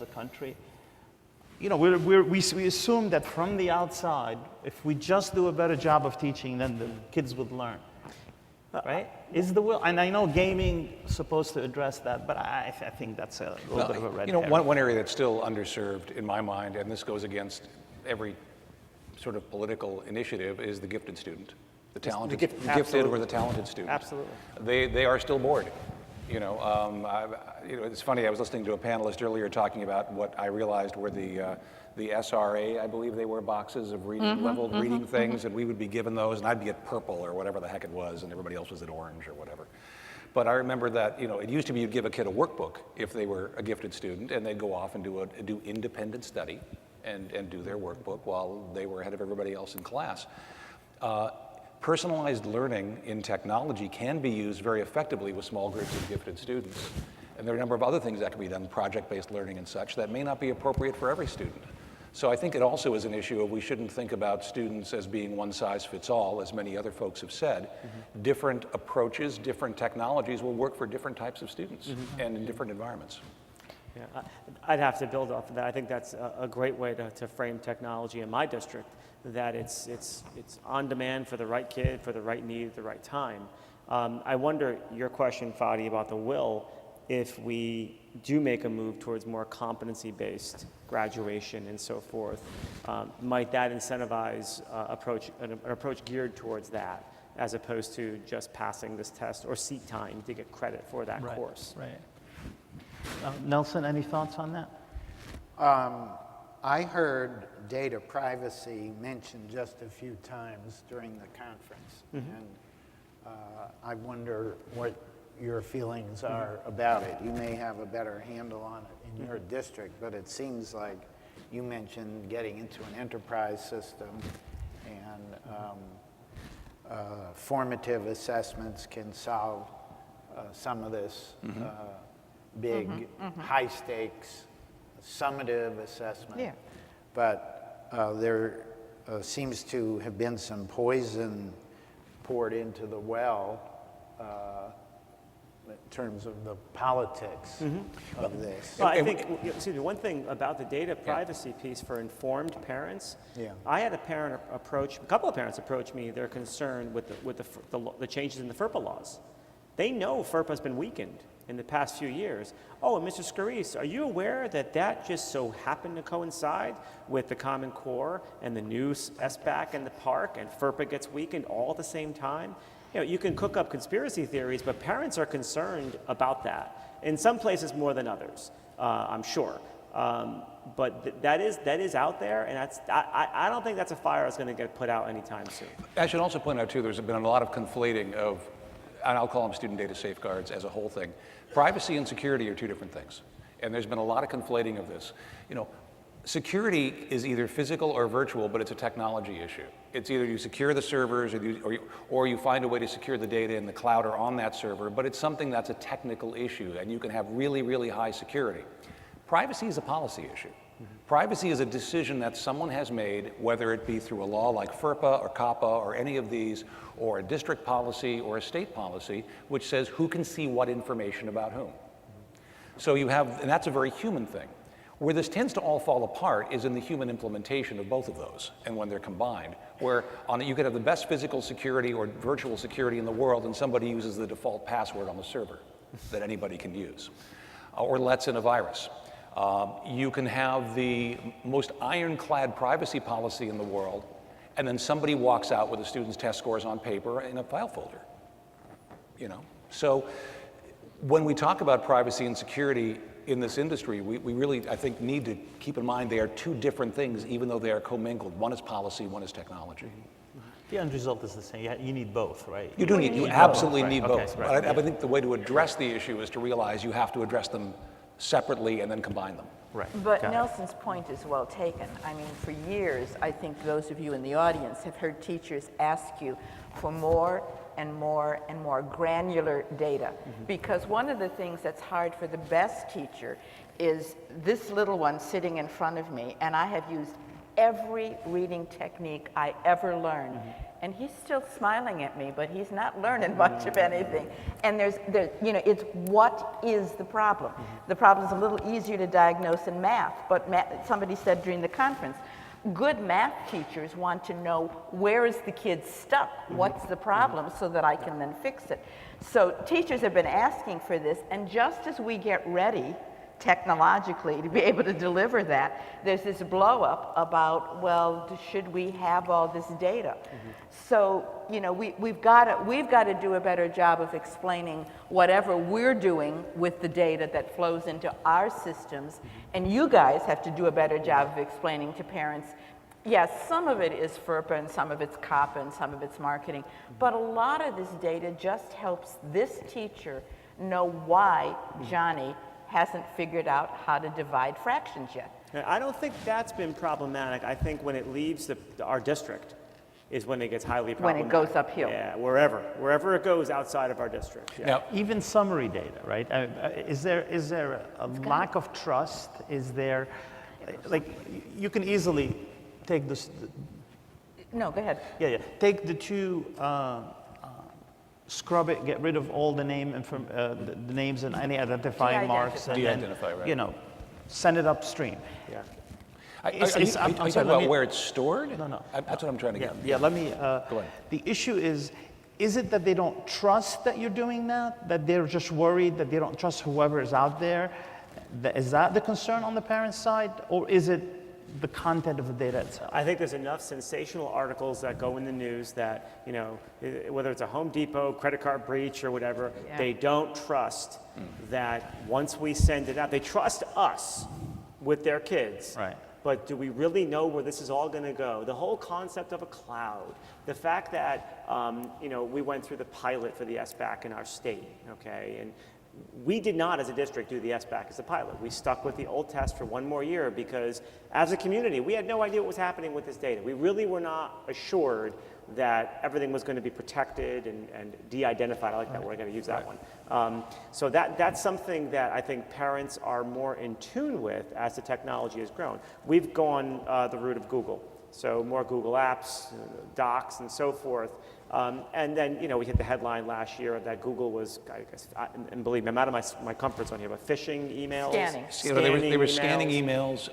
a country? You know, we assume that from the outside, if we just do a better job of teaching, then the kids would learn, right? Is the will, and I know gaming is supposed to address that, but I think that's a little bit of a red herring. One area that's still underserved in my mind, and this goes against every sort of political initiative, is the gifted student. The talented, the gifted or the talented student. Absolutely. They are still bored. You know, it's funny, I was listening to a panelist earlier talking about what I realized were the SRA, I believe they were, boxes of reading, leveled reading things, and we would be given those, and I'd be at purple or whatever the heck it was, and everybody else was at orange or whatever. But I remember that, you know, it used to be you'd give a kid a workbook if they were a gifted student, and they'd go off and do independent study and do their workbook while they were ahead of everybody else in class. Personalized learning in technology can be used very effectively with small groups of gifted students. And there are a number of other things that can be done, project-based learning and such, that may not be appropriate for every student. So I think it also is an issue of we shouldn't think about students as being one size fits all, as many other folks have said. Different approaches, different technologies will work for different types of students and in different environments. Yeah, I'd have to build off of that. I think that's a great way to frame technology in my district, that it's on demand for the right kid, for the right need, at the right time. I wonder, your question, Fady, about the will, if we do make a move towards more competency-based graduation and so forth, might that incentivize an approach geared towards that, as opposed to just passing this test or seat time to get credit for that course? Right. Nelson, any thoughts on that? I heard data privacy mentioned just a few times during the conference, and I wonder what your feelings are about it. You may have a better handle on it in your district, but it seems like you mentioned getting into an enterprise system, and formative assessments can solve some of this big, high stakes, summative assessment. Yeah. But there seems to have been some poison poured into the well in terms of the politics of this. Well, I think, excuse me, one thing about the data privacy piece for informed parents, I had a couple of parents approach me, they're concerned with the changes in the FERPA laws. They know FERPA has been weakened in the past few years. Oh, and Mr. Scarice, are you aware that that just so happened to coincide with the Common Core and the new SBAC and the PARC, and FERPA gets weakened all at the same time? You know, you can cook up conspiracy theories, but parents are concerned about that. In some places more than others, I'm sure. But that is out there, and I don't think that's a fire that's going to get put out anytime soon. I should also point out, too, there's been a lot of conflating of, and I'll call them student data safeguards as a whole thing. Privacy and security are two different things. And there's been a lot of conflating of this. You know, security is either physical or virtual, but it's a technology issue. It's either you secure the servers or you find a way to secure the data in the cloud or on that server, but it's something that's a technical issue, and you can have really, really high security. Privacy is a policy issue. Privacy is a decision that someone has made, whether it be through a law like FERPA or COPPA or any of these, or a district policy or a state policy, which says who can see what information about whom. So you have, and that's a very human thing. Where this tends to all fall apart is in the human implementation of both of those, and when they're combined, where you could have the best physical security or virtual security in the world, and somebody uses the default password on the server that anybody can use, or lets in a virus. You can have the most ironclad privacy policy in the world, and then somebody walks out with a student's test scores on paper in a file folder. You know, so when we talk about privacy and security, in this industry, we really, I think, need to keep in mind they are two different things, even though they are commingled. One is policy, one is technology. The end result is the same. You need both, right? You absolutely both, need right. both. Okay, right, But I think the way to address the issue is to realize you have to address them separately and then combine them. Right. But Got it. Nelson's point is well taken. I mean, for years, I think those of you in the audience have heard teachers ask you for more and more and more granular data. Because one of the things that's hard for the best teacher is this little one sitting in front of me, and I have used every reading technique I ever learned. And he's still smiling at me, but he's not learning much of anything. And it's what is the problem? The problem is a little easier to diagnose in math, but somebody said during the conference, good math teachers want to know where is the kid stuck, what's the problem, so that I can then fix it. So teachers have been asking for this, and just as we get ready technologically to be able to deliver that, there's this blow up about, well, should we have all this data? So, we've got to do a better job of explaining whatever we're doing with the data that flows into our systems, and you guys have to do a better job of explaining to parents, yes, some of it is FERPA and some of it's COPPA and some of it's marketing, but a lot of this data just helps this teacher know why Johnny hasn't figured out how to divide fractions yet. I don't think that's been problematic. I think when it leaves our district is when it gets highly problematic. When it goes uphill. Yeah, wherever it goes outside of our district. Yeah. Now, Even summary data, right? Is there a lack of trust? Is there, like, you can easily take this. No, go ahead. Yeah. Take the two, scrub it, get rid of all the the names and any identifying marks, and De-identify, right. then, send it upstream. Yeah. Are It's- you it's- I'm talking sorry, let about me- where it's stored? No. That's what I'm trying to get. Yeah, let me, Go ahead. the issue is it that they don't trust that you're doing that? That they're just worried that they don't trust whoever is out there? Is that the concern on the parents' side? Or is it the content of the data itself? I think there's enough sensational articles that go in the news that, whether it's a Home Depot credit card breach or whatever, they don't trust that once we send it out, they trust us with their kids. Right. But do we really know where this is all going to go? The whole concept of a cloud, the fact that, we went through the pilot for the SBAC in our state, okay? And we did not, as a district, do the SBAC as a pilot. We stuck with the old test for one more year because, as a community, we had no idea what was happening with this data. We really were not assured that everything was going to be protected and de-identified. I like that word. I'm going to use that one. So that's something that I think parents are more in tune with as the technology has grown. We've gone the route of Google. So more Google Apps, Docs, and so forth. And then, we hit the headline last year that Google was, I guess, and believe me, I'm out of my comfort zone here, but phishing emails. Scanning. They were scanning emails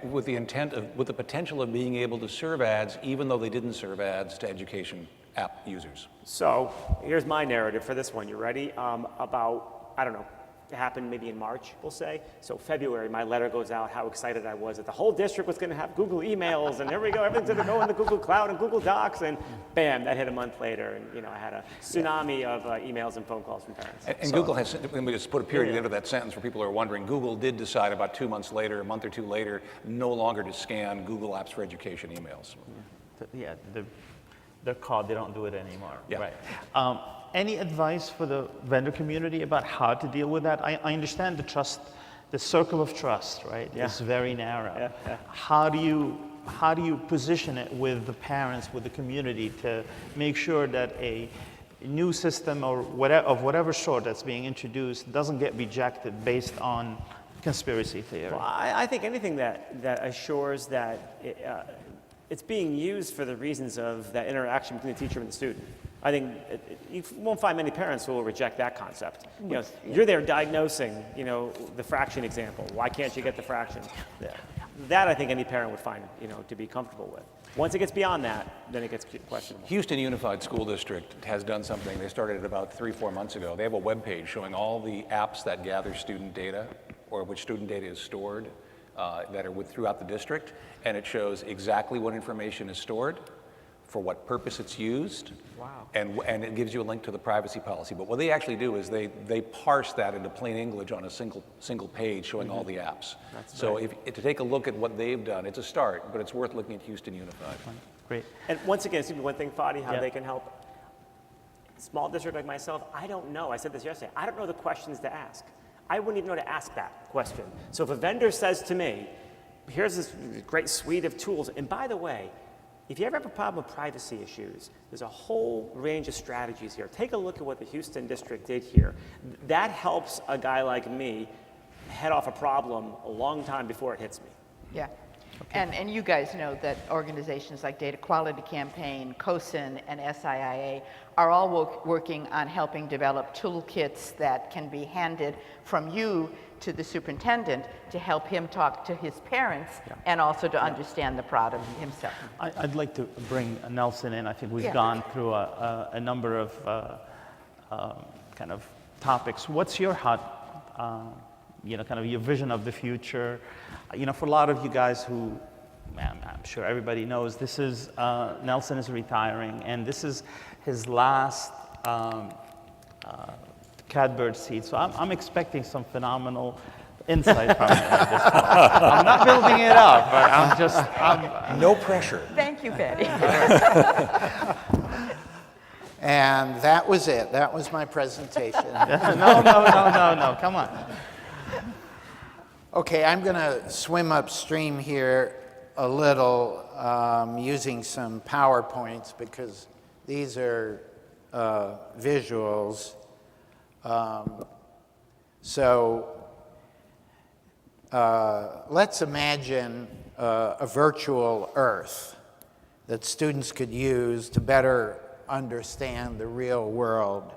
with the potential of being able to serve ads, even though they didn't serve ads to education app users. So here's my narrative for this one. You ready? About, I don't know, it happened maybe in March, we'll say. So February, my letter goes out, how excited I was that the whole district was going to have Google emails, and there we go, everything's going to go in the Google Cloud and Google Docs, and bam, that hit a month later, and I had a tsunami of emails and phone calls from parents. And Google has, let me just put a period into that sentence for people who are wondering, Google did decide about 2 months later, a month or two later, no longer to scan Google Apps for Education emails. Yeah, they're called, they don't do it anymore. Yeah. Right. Any advice for the vendor community about how to deal with that? I understand the circle of trust, right? Yeah. Is very narrow. Yeah. How do you position it with the parents, with the community, to make sure that a new system or whatever sort that's being introduced doesn't get rejected based on conspiracy theory? Well, I think anything that assures that it's being used for the reasons of that interaction between the teacher and the student. I think you won't find many parents who will reject that concept. You're there diagnosing, the fraction example. Why can't you get the fraction? That I think any parent would find, to be comfortable with. Once it gets beyond that, then it gets questionable. Houston Unified School District has done something. They started it about 3-4 months ago. They have a web page showing all the apps that gather student data or which student data is stored that are throughout the district, and it shows exactly what information is stored for what purpose it's used. Wow. And it gives you a link to the privacy policy. But what they actually do is they parse that into plain English on a single page showing all the apps. So to take a look at what they've done, it's a start, but it's worth looking at Houston Unified. Great. And once again, excuse me, one thing, Fady, how Yeah. they can help. Small district like myself, I don't know. I said this yesterday. I don't know the questions to ask. I wouldn't even know to ask that question. So if a vendor says to me, here's this great suite of tools, and by the way, if you ever have a problem with privacy issues, there's a whole range of strategies here. Take a look at what the Houston district did here. That helps a guy like me head off a problem a long time before it hits me. Yeah. And you guys know that organizations like Data Quality Campaign, COSIN, and SIIA are all working on helping develop toolkits that can be handed from you to the superintendent to help him talk to his parents and also to understand the product himself. I'd like to bring Nelson in. I think we've Yeah. gone through a number of kind of topics. What's your hot, kind of your vision of the future? For a lot of you guys who, I'm sure everybody knows, this is, Nelson is retiring, and this is his last Catbird seat. So I'm expecting some phenomenal insight from him at this point. I'm not building it up, but I'm No pressure. Thank you, Betty. And that was it. That was my presentation. No, come on. Okay, I'm going to swim upstream here a little using some PowerPoints because these are visuals. Let's imagine a virtual Earth that students could use to better understand the real world.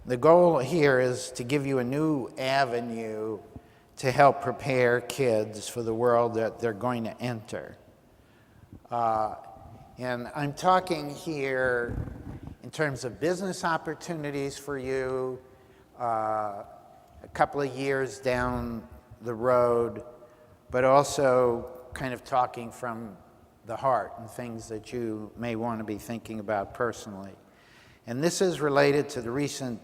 The goal here is to give you a new avenue to help prepare kids for the world that they're going to enter. And I'm talking here in terms of business opportunities for you, a couple of years down the road, but also kind of talking from the heart and things that you may want to be thinking about personally. And this is related to the recent,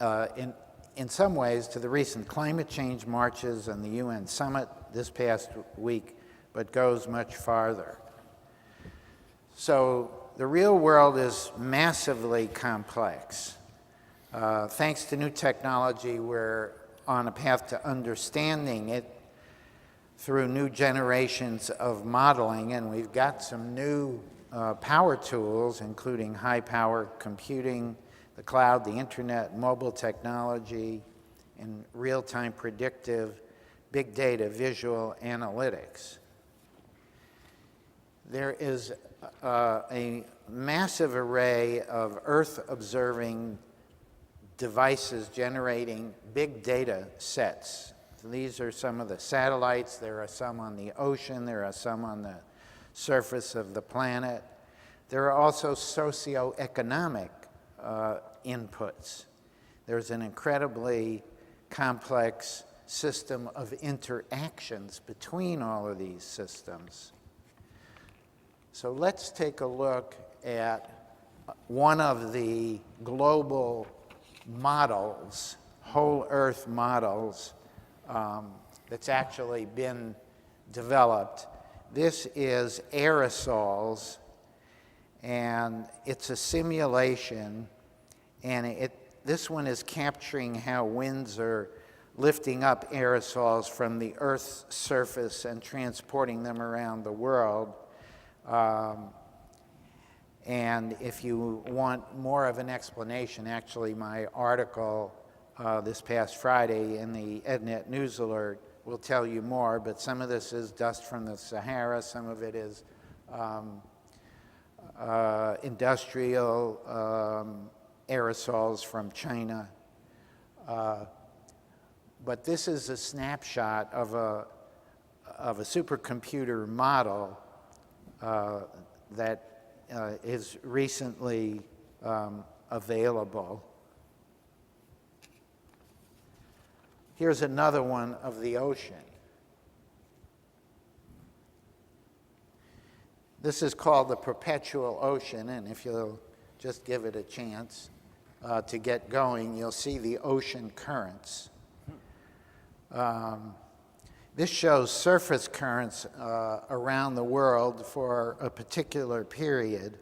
in some ways, to the recent climate change marches and the UN summit this past week, but goes much farther. So the real world is massively complex. Thanks to new technology, we're on a path to understanding it through new generations of modeling, and we've got some new power tools, including high-power computing, the cloud, the internet, mobile technology, and real-time predictive, big data, visual analytics. There is a massive array of Earth-observing devices generating big data sets. So these are some of the satellites. There are some on the ocean. There are some on the surface of the planet. There are also socioeconomic inputs. There's an incredibly complex system of interactions between all of these systems. So let's take a look at one of the global models, whole Earth models, that's actually been developed. This is aerosols, and it's a simulation, and this one is capturing how winds are lifting up aerosols from the Earth's surface and transporting them around the world. And if you want more of an explanation, actually my article this past Friday in the EdNET News Alert will tell you more, but some of this is dust from the Sahara, some of it is industrial aerosols from China. But this is a snapshot of a supercomputer model that is recently available. Here's another one of the ocean. This is called the perpetual ocean, and if you'll just give it a chance to get going, you'll see the ocean currents. This shows surface currents around the world for a particular period,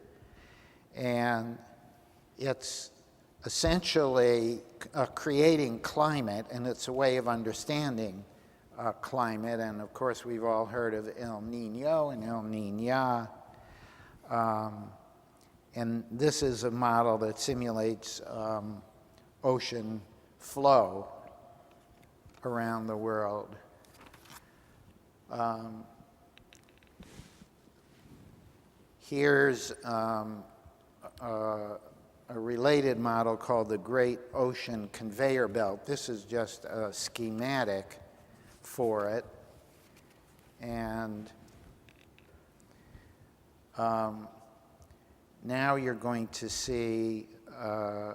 and it's essentially creating climate, and it's a way of understanding climate. And of course, we've all heard of El Nino and El Niña. And this is a model that simulates ocean flow around the world. Here's a related model called the Great Ocean Conveyor Belt. This is just a schematic for it. And now you're going to see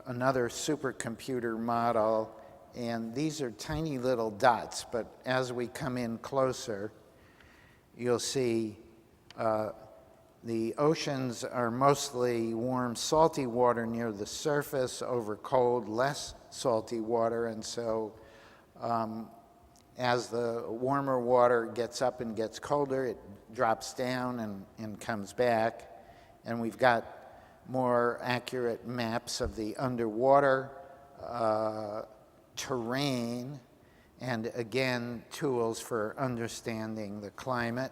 another supercomputer model, and these are tiny little dots, but as we come in closer, you'll see the oceans are mostly warm, salty water near the surface over cold, less salty water, and so as the warmer water gets up and gets colder, it drops down and comes back. And we've got more accurate maps of the underwater terrain, and again, tools for understanding the climate.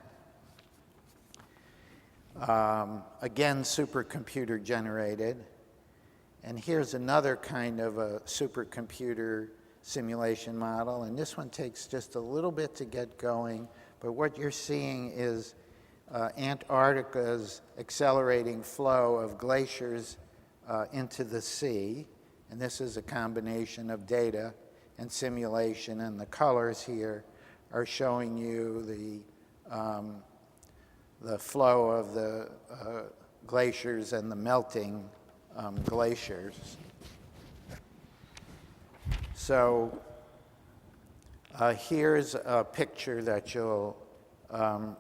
Again, supercomputer generated. And here's another kind of a supercomputer simulation model, and this one takes just a little bit to get going, but what you're seeing is Antarctica's accelerating flow of glaciers into the sea, and this is a combination of data and simulation, and the colors here are showing you the flow of the glaciers and the melting glaciers. So here's a picture that you'll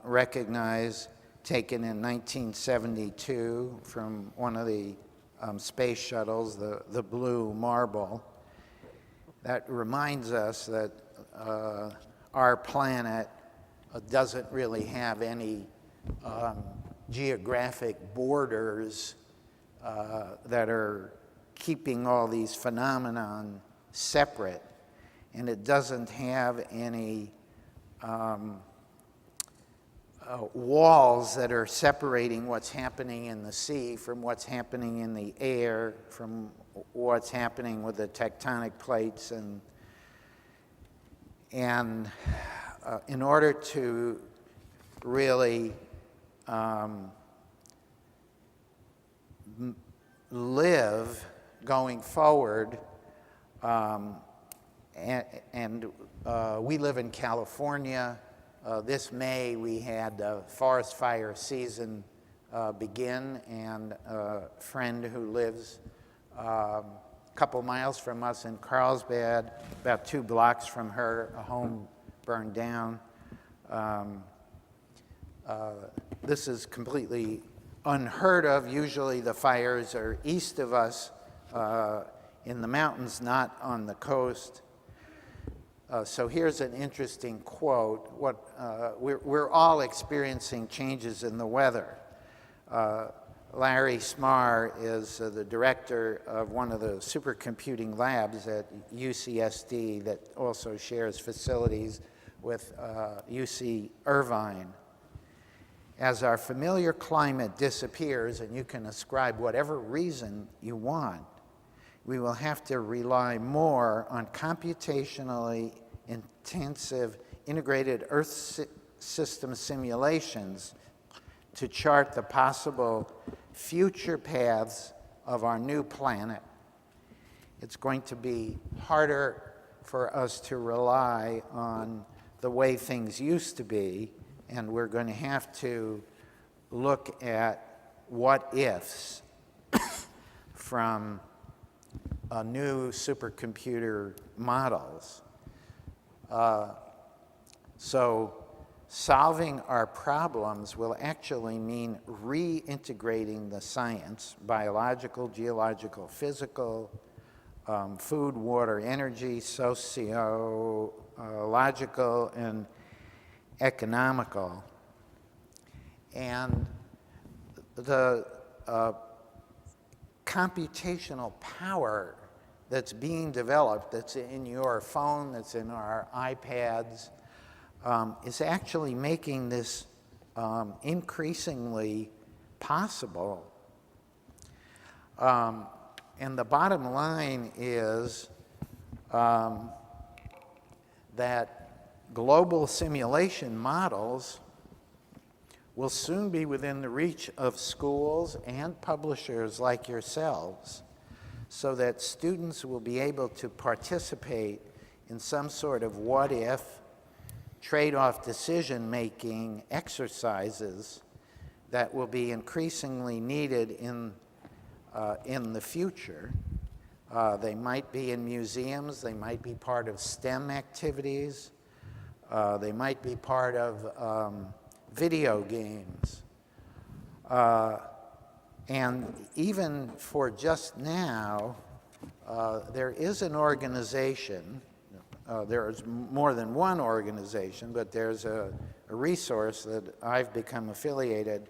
recognize, taken in 1972 from one of the space shuttles, the Blue Marble. That reminds us that our planet doesn't really have any geographic borders that are keeping all these phenomenon separate, and it doesn't have any walls that are separating what's happening in the sea from what's happening in the air, from what's happening with the tectonic plates, and in order to really live going forward, we live in California. This May we had the forest fire season begin, and a friend who lives a couple miles from us in Carlsbad, about 2 blocks from her, a home burned down. This is completely unheard of. Usually the fires are east of us in the mountains, not on the coast. So here's an interesting quote. We're all experiencing changes in the weather. Larry Smarr is the director of one of the supercomputing labs at UCSD that also shares facilities with UC Irvine. As our familiar climate disappears, and you can ascribe whatever reason you want, we will have to rely more on computationally intensive integrated Earth system simulations to chart the possible future paths of our new planet. It's going to be harder for us to rely on the way things used to be, and we're going to have to look at what ifs from new supercomputer models. So solving our problems will actually mean reintegrating the science, biological, geological, physical, food, water, energy, sociological, and economical. And the computational power that's being developed, that's in your phone, that's in our iPads, is actually making this increasingly possible. And the bottom line is that global simulation models will soon be within the reach of schools and publishers like yourselves, so that students will be able to participate in some sort of what-if, trade-off decision-making exercises that will be increasingly needed in the future. They might be in museums, they might be part of STEM activities, they might be part of video games. And even for just now, there is an organization, there's more than one organization, but there's a resource that I've become affiliated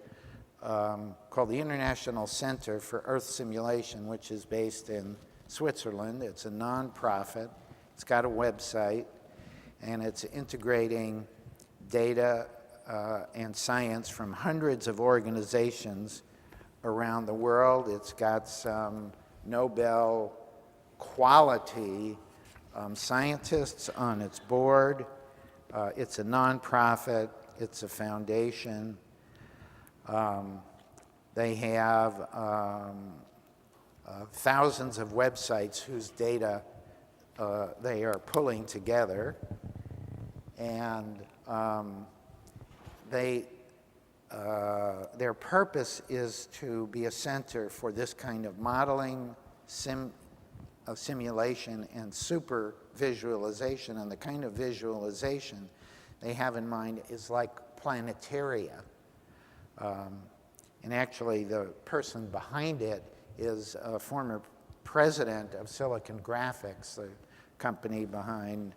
called the International Center for Earth Simulation, which is based in Switzerland. It's a nonprofit. It's got a website, and it's integrating data and science from hundreds of organizations around the world. It's got some Nobel quality scientists on its board. It's a nonprofit. It's a foundation. They have thousands of websites whose data they are pulling together, and their purpose is to be a center for this kind of modeling, simulation, and super visualization. And the kind of visualization they have in mind is like planetaria. And actually, the person behind it is a former president of Silicon Graphics, the company behind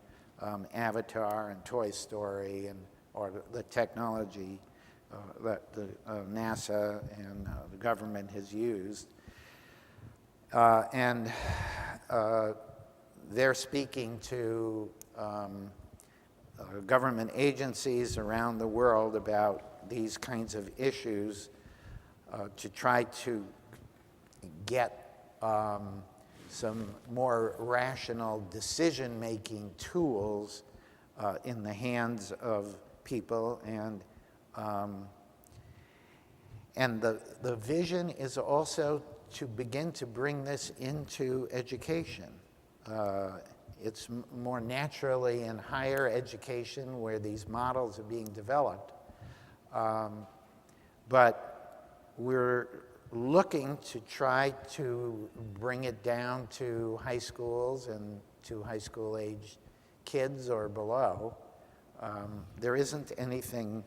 Avatar and Toy Story, or the technology that the NASA and the government has used. And they're speaking to government agencies around the world about these kinds of issues to try to get some more rational decision-making tools in the hands of people, and the vision is also to begin to bring this into education. It's more naturally in higher education where these models are being developed, but we're looking to try to bring it down to high schools and to high school age kids or below. There isn't anything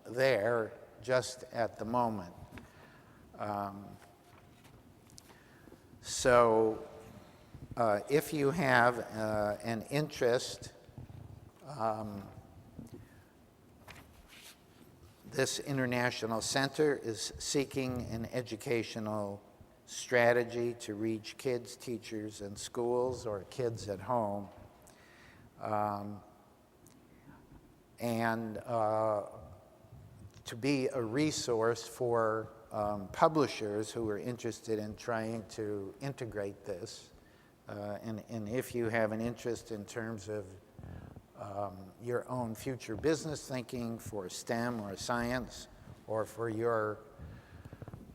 there just at the moment. So if you have an interest, this international center is seeking an educational strategy to reach kids, teachers, and schools, or kids at home. And to be a resource for publishers who are interested in trying to integrate this. And if you have an interest in terms of your own future business thinking for STEM or science, or for your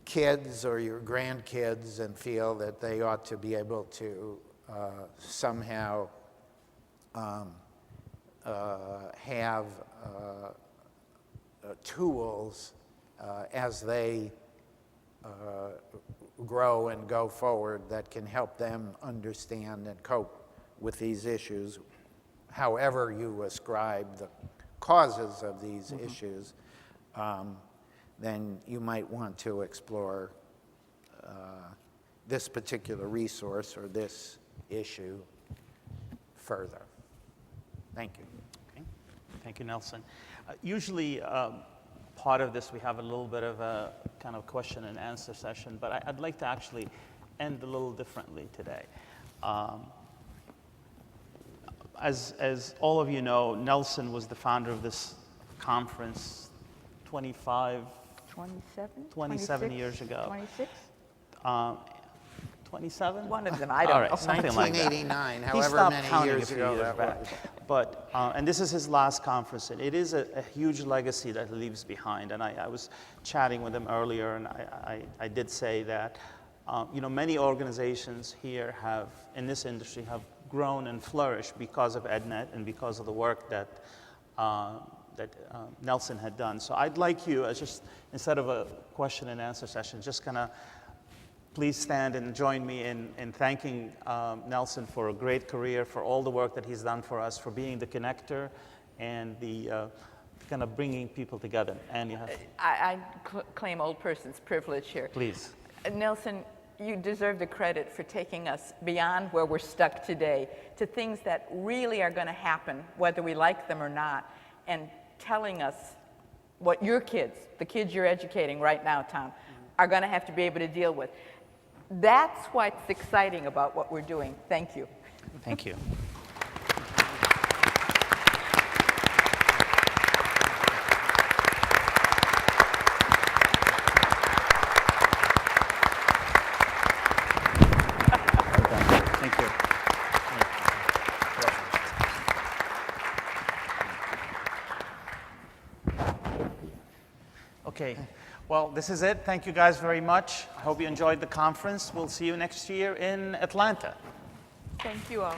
kids or your grandkids, and feel that they ought to be able to somehow have tools as they grow and go forward that can help them understand and cope with these issues, however you ascribe the causes of these issues, then you might want to explore this particular resource or this issue further. Thank you. Okay. Thank you, Nelson. Usually, part of this, we have a little bit of a kind of question and answer session, but I'd like to actually end a little differently today. As all of you know, Nelson was the founder of this conference 27 years ago. 26? 27? One of them, I don't All right, know. something like that. 1989, He however stopped many counting years a few ago years that back. was. But, and this is his last conference, and it is a huge legacy that he leaves behind. And I was chatting with him earlier, and I did say that, many organizations here in this industry, have grown and flourished because of EdNet and because of the work that Nelson had done. So I'd like you, as just instead of a question and answer session, just kind of please stand and join me in thanking Nelson for a great career, for all the work that he's done for us, for being the connector and the kind of bringing people together. And you have, I claim old person's privilege here. please. Nelson, you deserve the credit for taking us beyond where we're stuck today to things that really are going to happen, whether we like them or not, and telling us what your kids, the kids you're educating right now, Tom, are going to have to be able to deal with. That's what's exciting about what we're doing. Thank you. Thank you. Thank you. Okay, well, this is it. Thank you guys very much. I hope you enjoyed the conference. We'll see you next year in Atlanta. Thank you all.